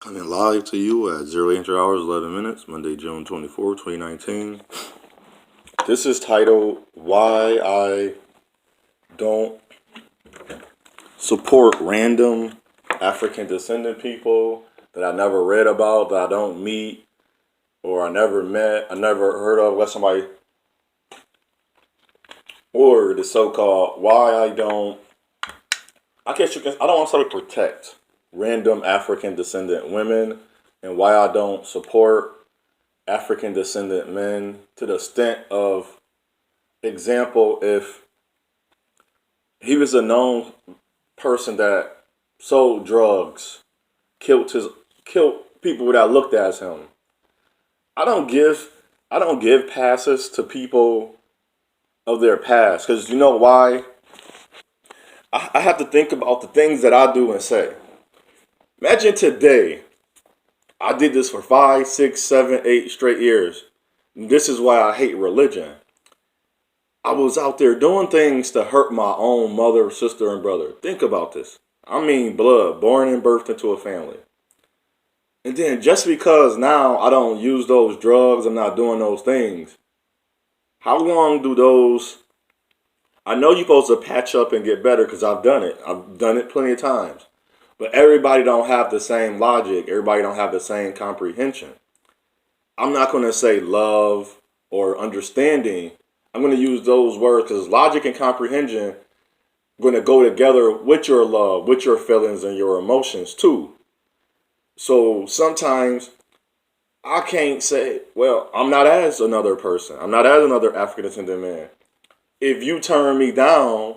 Coming live to you at 0800 hours 11 minutes, Monday, June 24, 2019. This is titled Why I Don't Support Random African Descendant People that I never read about, that I don't meet, or I never met, I never heard of, let somebody, or the so-called why I don't, I guess you can, I don't want to say protect random African descendant women, and why I don't support African descendant men to the extent of, example, if he was a known person that sold drugs, killed people that looked as him. I don't give passes to people of their past, because you know why? I have to think about the things that I do and say. Imagine today, I did this for 5, 6, 7, 8 straight years. This is why I hate religion. I was out there doing things to hurt my own mother, sister, and brother. Think about this. I mean blood, born and birthed into a family. And then just because now I don't use those drugs, I'm not doing those things, how long do those... I know you're supposed to patch up and get better because I've done it. I've done it plenty of times. But everybody don't have the same logic. Everybody don't have the same comprehension. I'm not going to say love or understanding. I'm going to use those words because logic and comprehension are going to go together with your love, with your feelings and your emotions too. So sometimes I can't say, well, I'm not as another person. I'm not as another African descendant man. If you turn me down,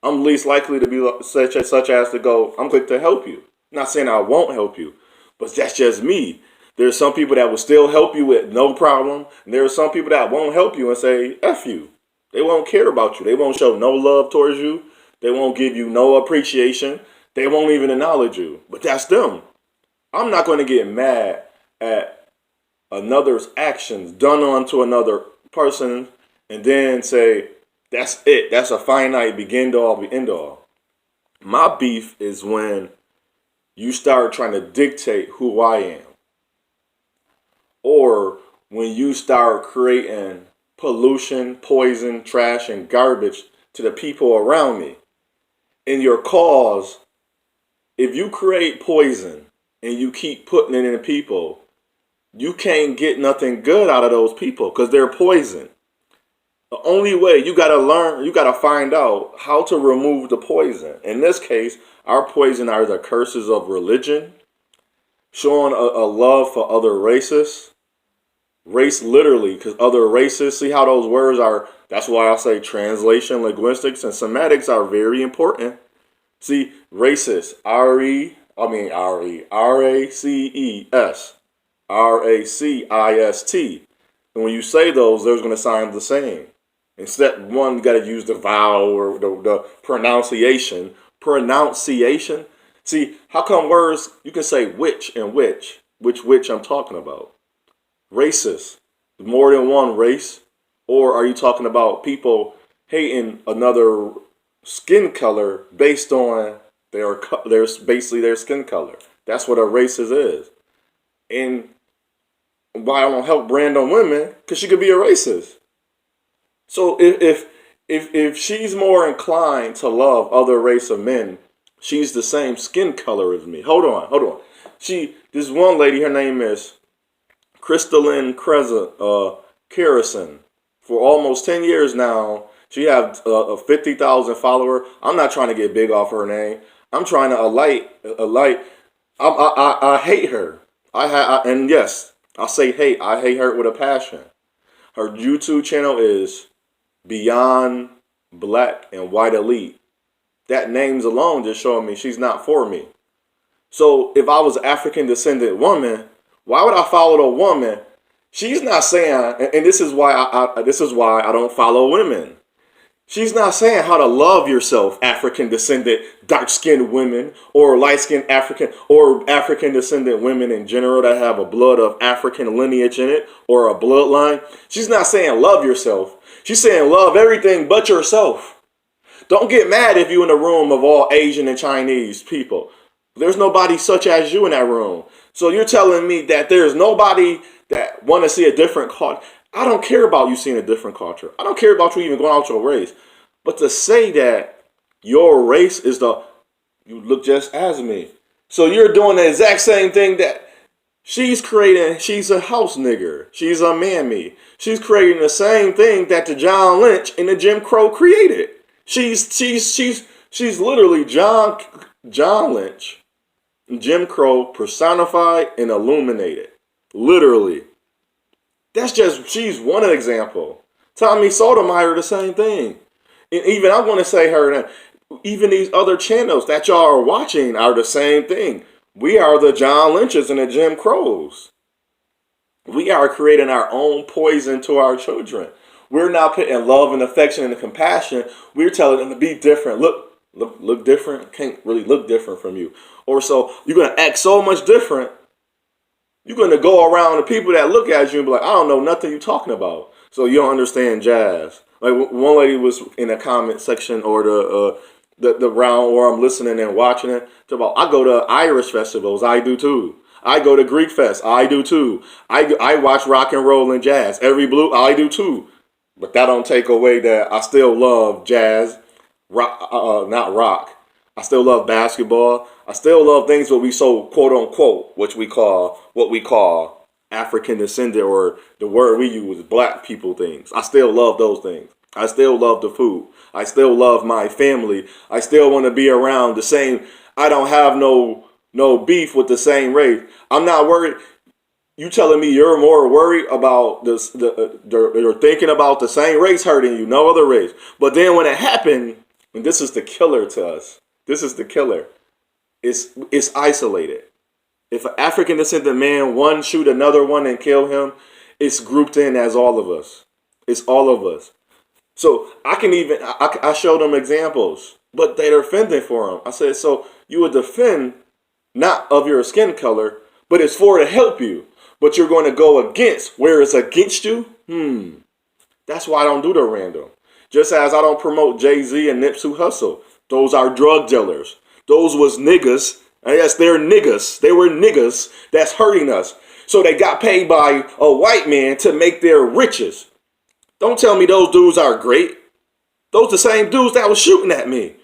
I'm least likely to be such as to go, I'm quick to help you. I'm not saying I won't help you, but that's just me. There's some people that will still help you with no problem. And there are some people that won't help you and say, F you. They won't care about you. They won't show no love towards you. They won't give you no appreciation. They won't even acknowledge you. But that's them. I'm not going to get mad at another's actions done onto another person and then say, that's it. That's a finite begin to all, be end all. My beef is when you start trying to dictate who I am. Or when you start creating pollution, poison, trash, and garbage to the people around me. In your cause, if you create poison and you keep putting it in people, you can't get nothing good out of those people because they're poison. The only way, you got to learn, you got to find out how to remove the poison. In this case, our poison are the curses of religion, showing a love for other races. Race literally, because other races, see how those words are, that's why I say translation, linguistics, and semantics are very important. See, racist, R-A-C-E-S, R-A-C-I-S-T. And when you say those, they're going to sound the same. Instead, one, you got to use the vowel or the pronunciation. Pronunciation. See, how come words, you can say which and which I'm talking about? Racist, more than one race? Or are you talking about people hating another skin color based on their basically their skin color? That's what a racist is. And why I don't help random women? Because she could be a racist. So if she's more inclined to love other race of men, she's the same skin color as me. Hold on. This one lady, her name is Crystalline Carrison. For almost 10 years now, she has a 50,000 follower. I'm not trying to get big off her name. I'm trying to alight. I hate her. And yes, I say hate. I hate her with a passion. Her YouTube channel is Beyond Black and White Elite. That name's alone just showing me she's not for me. So if I was an African descendant woman, why would I follow the woman? She's not saying, and this is why I don't follow women. She's not saying how to love yourself, African descendant, dark-skinned women, or light-skinned African, or African descendant women in general that have a blood of African lineage in it, or a bloodline. She's not saying love yourself. She's saying love everything but yourself. Don't get mad if you're in a room of all Asian and Chinese people. There's nobody such as you in that room. So you're telling me that there's nobody that want to see a different culture. I don't care about you seeing a different culture. I don't care about you even going out your race. But to say that your race is you look just as me. So you're doing the exact same thing that she's creating. She's a house nigger. She's a mammy. She's creating the same thing that the John Lynch and the Jim Crow created. She's literally John Lynch, Jim Crow personified and illuminated. Literally. She's one example. Tommy Sotomayor, the same thing. And even I'm going to say her, even these other channels that y'all are watching are the same thing. We are the John Lynches and the Jim Crows. We are creating our own poison to our children. We're now putting love and affection and compassion. We're telling them to be different. Look different. Can't really look different from you. Or so you're going to act so much different. You're going to go around the people that look at you and be like, I don't know nothing you're talking about. So you don't understand jazz. Like one lady was in the comment section or the round where I'm listening and watching it. About, I go to Irish festivals. I do too. I go to Greek fest. I do too. I watch rock and roll and jazz. Every blue. I do too. But that don't take away that I still love jazz, rock, not rock. I still love basketball. I still love things that we so quote unquote, what we call African descendant, or the word we use, black people things. I still love those things. I still love the food. I still love my family. I still want to be around the same. I don't have no beef with the same race. I'm not worried. You telling me you're more worried about this? You're thinking about the same race hurting you, no other race. But then when it happened, and this is the killer to us. This is the killer. It's isolated. If an African descendant man, one shoot another one and kill him, it's grouped in as all of us. It's all of us. So I show them examples, but they're defending for them. I said, so you would defend not of your skin color, but it's for to help you. But you're going to go against where it's against you. That's why I don't do the random. Just as I don't promote Jay-Z and Nipsey Hussle. Those are drug dealers. Those was niggas. And yes, they're niggas. They were niggas that's hurting us. So they got paid by a white man to make their riches. Don't tell me those dudes are great. Those the same dudes that was shooting at me.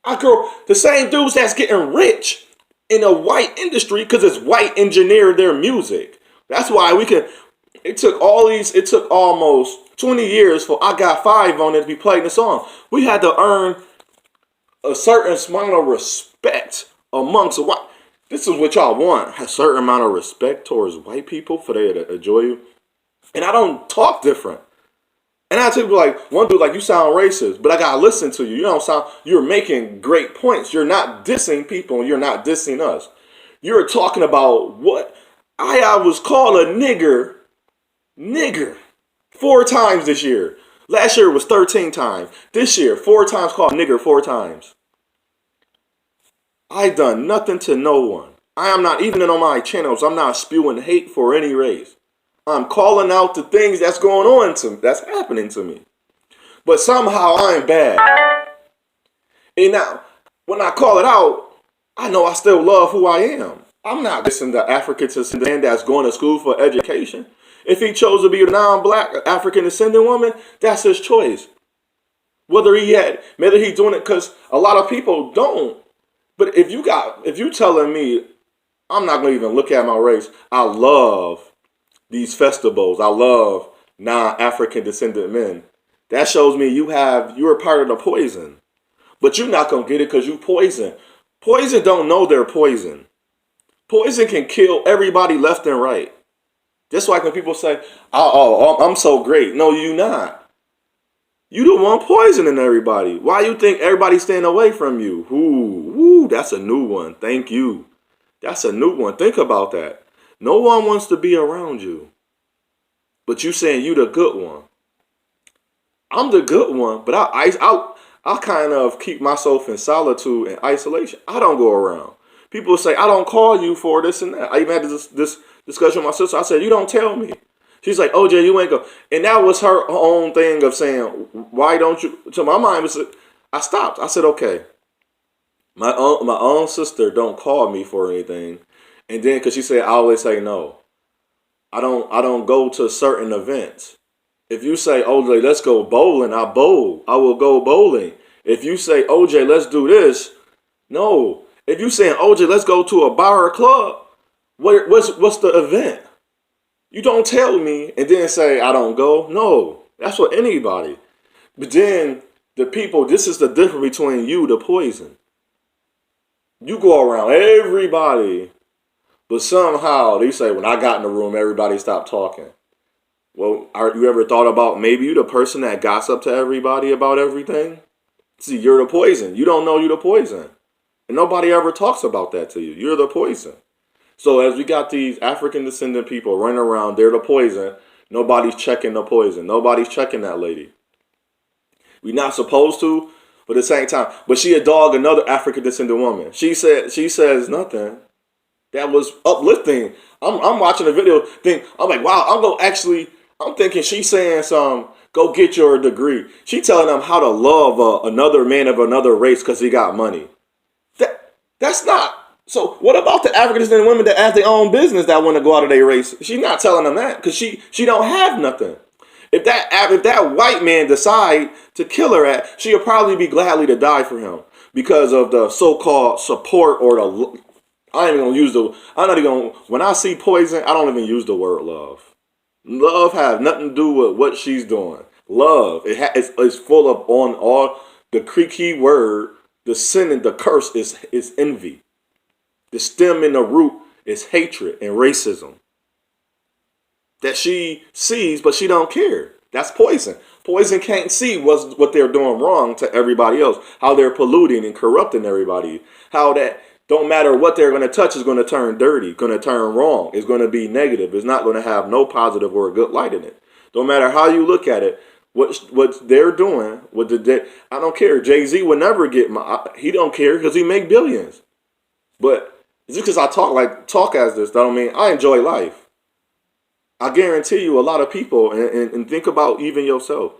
The same dudes that's getting rich in a white industry because it's white engineered their music. That's why it took almost 20 years for I Got Five on it to be playing the song. We had to earn a certain amount of respect amongst white. This is what y'all want. A certain amount of respect towards white people for they to enjoy you. And I don't talk different. And I tell people like, one dude like, you sound racist, but I gotta listen to you. You don't sound, you're making great points. You're not dissing people and you're not dissing us. You're talking about what I was called a nigger 4 times this year. Last year it was 13 times. This year, 4 times called nigger 4 times. I done nothing to no one. I am not, even on my channels, I'm not spewing hate for any race. I'm calling out the things that's going on that's happening to me. But somehow I'm bad. And now, when I call it out, I know I still love who I am. I'm not listening to African descendant that's going to school for education. If he chose to be a non-black African descendant woman, that's his choice. Whether he's doing it because a lot of people don't. But if you telling me I'm not going to even look at my race, I love these festivals. I love non-African descendant men. That shows me you're a part of the poison. But you're not going to get it because you poison. Poison don't know they're poison. Poison can kill everybody left and right. Just like when people say, I'm so great. No, you not. You the one poisoning everybody. Why you think everybody's staying away from you? Ooh, that's a new one. Thank you. That's a new one. Think about that. No one wants to be around you. But you saying you the good one. I'm the good one, but I kind of keep myself in solitude and isolation. I don't go around. People say, I don't call you for this and that. I even had this discussion with my sister. I said, you don't tell me. She's like, OJ, you ain't go. And that was her own thing of saying, why don't you? So my mind was, I stopped. I said, okay. My own sister don't call me for anything, and then because she said I always say no. I don't go to certain events. If you say, OJ, let's go bowling, I bowl. I will go bowling. If you say, OJ, let's do this, no. If you saying, OJ, let's go to a bar or club, what's the event? You don't tell me and then say I don't go. No, that's for anybody. But then the people, this is the difference between you, the poison. You go around everybody, but somehow they say when I got in the room, everybody stopped talking. Well, are you ever thought about maybe you the person that gossip to everybody about everything? See, you're the poison. You don't know you're the poison. And nobody ever talks about that to you. You're the poison. So as we got these African descendant people running around, they're the poison. Nobody's checking the poison. Nobody's checking that lady. We not supposed to, but at the same time. But she a dog another African descendant woman. She says nothing. That was uplifting. I'm watching the video thing. I'm like, wow, I'm thinking she's saying some, go get your degree. She telling them how to love another man of another race because he got money. That's not. So what about the African descendant women that have their own business that want to go out of their race? She's not telling them that because she don't have nothing. If that white man decide to kill her she'll probably be gladly to die for him because of the so-called support or the. I ain't even gonna use the. I'm not even gonna. When I see poison, I don't even use the word love. Love has nothing to do with what she's doing. Love, it's full of on all the key word. The sin and the curse is envy. The stem and the root is hatred and racism. That she sees, but she don't care. That's poison. Poison can't see what they're doing wrong to everybody else. How they're polluting and corrupting everybody. How that don't matter what they're going to touch is going to turn dirty, going to turn wrong. It's going to be negative. It's not going to have no positive or a good light in it. Don't matter how you look at it. What they're doing with I don't care. Jay-Z would never get he don't care because he make billions. But just because I talk as this, that don't mean I enjoy life. I guarantee you a lot of people, and think about even yourself.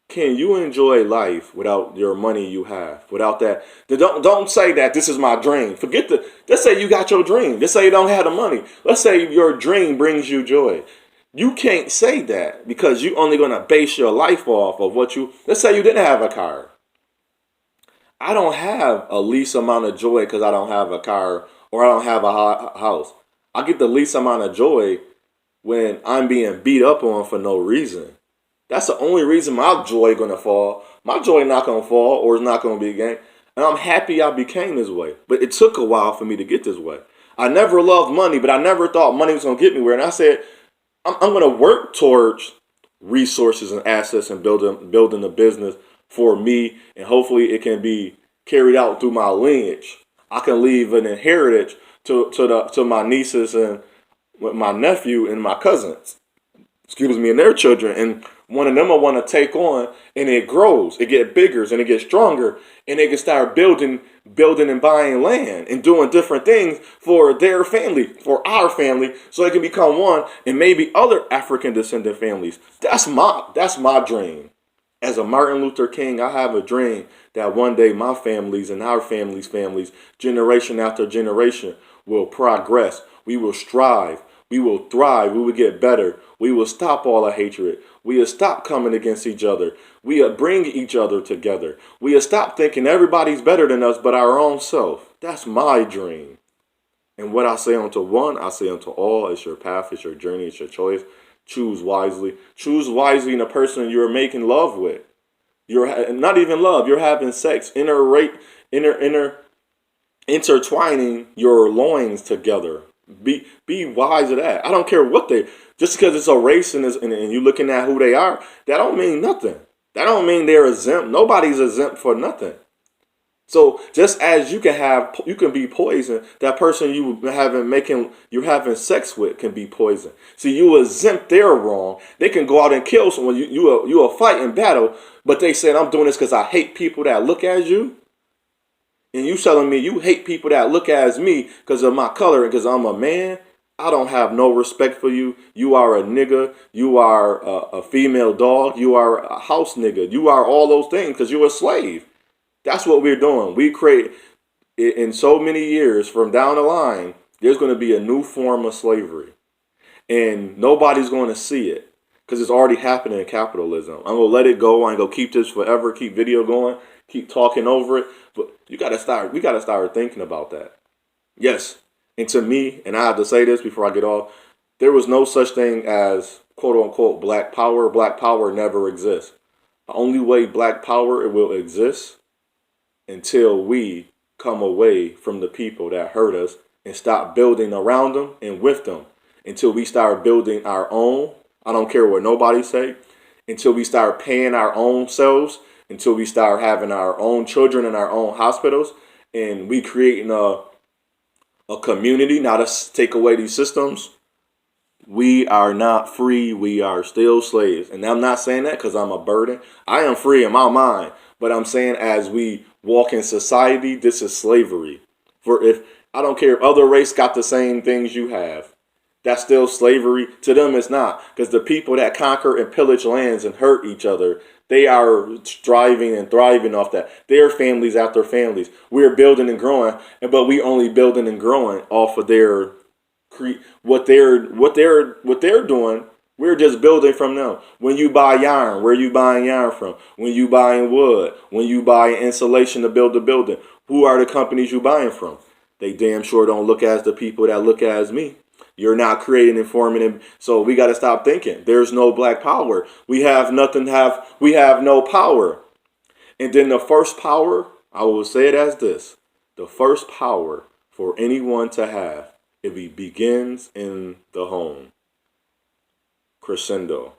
Can you enjoy life without your money you have? Without that, don't say that this is my dream. Let's say you got your dream. Let's say you don't have the money. Let's say your dream brings you joy. You can't say that because you're only going to base your life off of let's say you didn't have a car. I don't have a least amount of joy because I don't have a car or I don't have a house. I get the least amount of joy when I'm being beat up on for no reason. That's the only reason my joy going to fall. My joy not going to fall or it's not going to be a game. And I'm happy I became this way. But it took a while for me to get this way. I never loved money, but I never thought money was going to get me where. And I said, I'm going to work towards resources and assets and building a business for me, and hopefully it can be carried out through my lineage. I can leave an inheritance to my nieces and my nephew and my cousins, and their children, and one of them will want to take on, and it grows, it gets bigger, and it gets stronger, and they can start building and buying land and doing different things for their family, for our family, so they can become one, and maybe other African descendant families. That's my dream. As a Martin Luther King, I have a dream that one day my families and our families, generation after generation, will progress. We will strive. We will thrive. We will get better. We will stop all the hatred. We will stop coming against each other. We will bring each other together. We will stop thinking everybody's better than us but our own self. That's my dream. And what I say unto one, I say unto all. It's your path, it's your journey, it's your choice. Choose wisely. Choose wisely in the person you're making love with. You're not even love. You're having sex. Intertwining your loins together. Be wise of that. I don't care what just because it's a race and you looking at who they are, that don't mean nothing. That don't mean they're exempt. Nobody's exempt for nothing. So just as you can be poison, that person you're having sex with can be poison. See, you exempt their wrong. They can go out and kill someone. You a fight in battle, but they said I'm doing this because I hate people that look as you. And you telling me you hate people that look as me because of my color and because I'm a man. I don't have no respect for you. You are a nigga. You are a female dog. You are a house nigga. You are all those things because you're a slave. That's what we're doing. We create in so many years from down the line, there's going to be a new form of slavery. And nobody's going to see it because it's already happening in capitalism. I'm going to let it go. I'm going to keep this forever, keep video going, keep talking over it. But we got to start thinking about that. Yes. And to me, and I have to say this before I get off, there was no such thing as quote unquote black power. Black power never exists. The only way black power will exist until we come away from the people that hurt us and stop building around them and with them, until we start building our own. I don't care what nobody say. Until we start paying our own selves, until we start having our own children in our own hospitals, and we creating a community, not to take away these systems. We are not free. We are still slaves. And I'm not saying that because I'm a burden. I am free in my mind. But I'm saying as we walk in society, this is slavery. For if I don't care if other race got the same things you have, that's still slavery. To them, it's not. Because the people that conquer and pillage lands and hurt each other, they are striving and thriving off that. Their families after families. We're building and growing, but we only building and growing off of their what they're doing. We're just building from them. When you buy yarn, where are you buying yarn from? When you buying wood, when you buying insulation to build the building, who are the companies you buying from? They damn sure don't look as the people that look as me. You're not creating informative. So we got to stop thinking there's no black power. We have nothing. We have no power. And then the first power, I will say it as this: the first power for anyone to have, if he begins in the home. Crescendo.